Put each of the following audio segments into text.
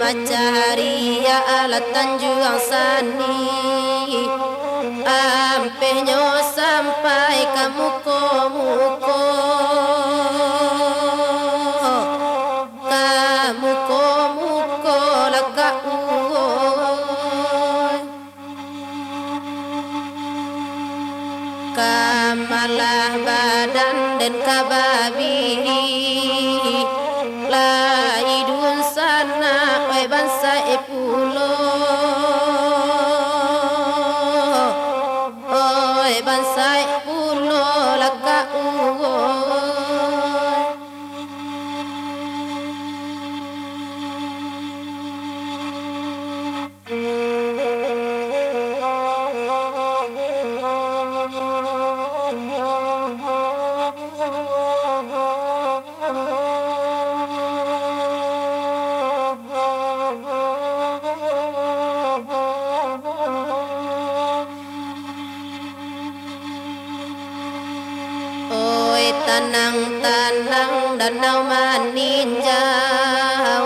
Macaria ala Tanjung Sani, ampenyo sampai ke muko-muko, laka uoy, kamalah badan dan kababi. Laidun sana oi bangsa pulo, oi bangsa pulo laka uoy. Tanang-tanang danau maninjau,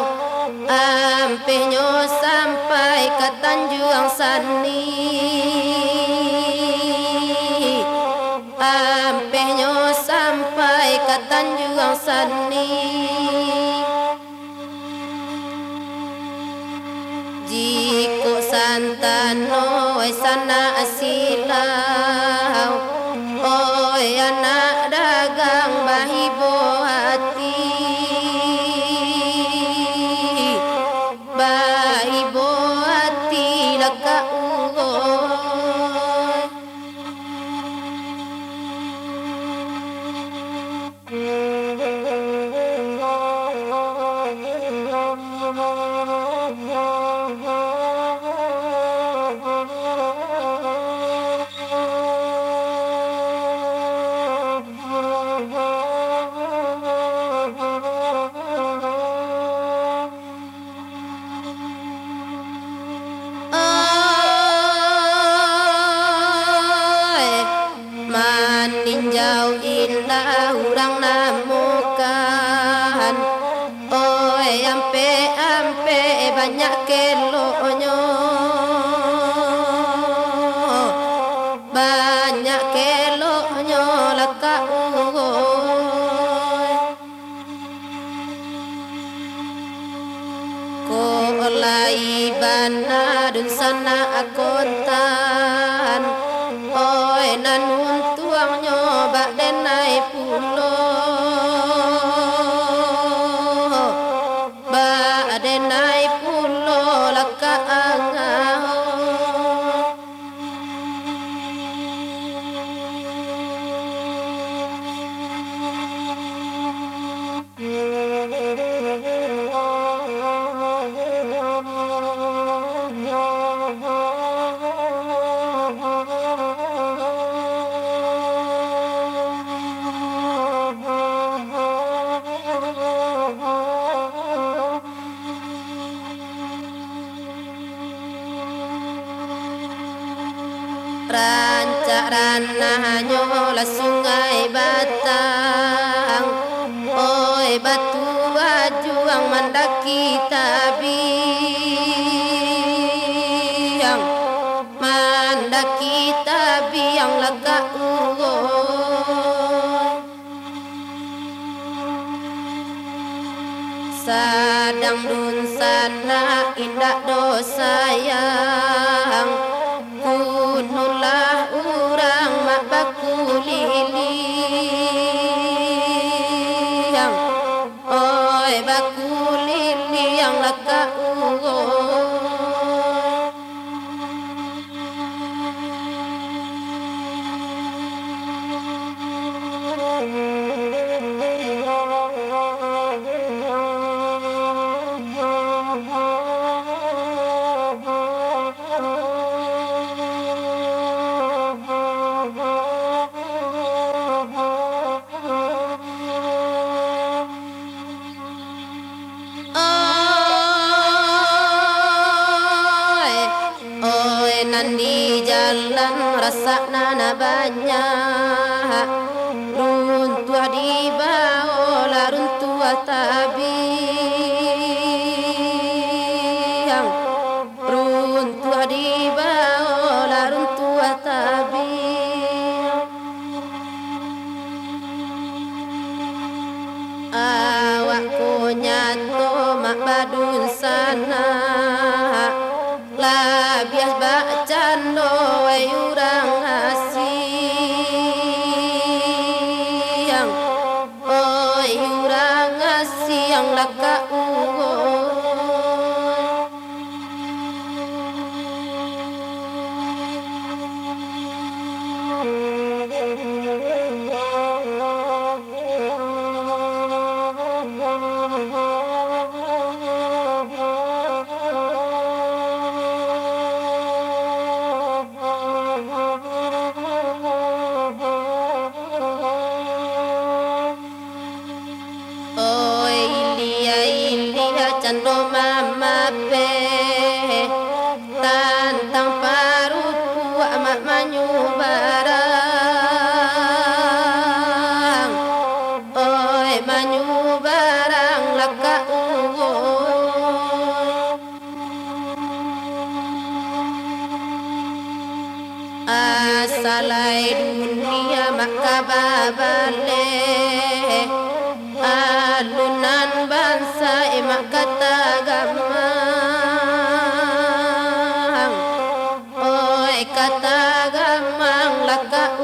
ampenyo sampai ke Tanjung Sani, ampenyo sampai ke Tanjung Sani. Jiko santano oi sana asilau, oi anak dagang bahibo hati, bahibo hati laka uoy. Maninjau indah urang namukan, oi ampe banyak kelonyo, banyak kelonyo laka uoy. Kolai bana dun sana akontan, oi nanun tuang nyoba denai pulo, ba denai pulo laka angao. Rancaran nyola sungai Batang, oi batu bajuang mandaki tabiang, mandaki tabiang laka uoy. Sadang dun sana indah dosayang, kunulah urang mak bakuliliang, oi bakuliliang laka uoy. nan di jalan rasana banyak, runtuh di bawah runtuh tabiang, runtuh di bawah runtuh tabiang. Awakku nyato mak badun sana, labias bacando urang asiang, oi urang asiang laka cando mama pe tantang parupu amak manyu barang, oi manyu barang laka asalai dunia maka babale alunan bangsa emak kata gamang, oi kata gamang laka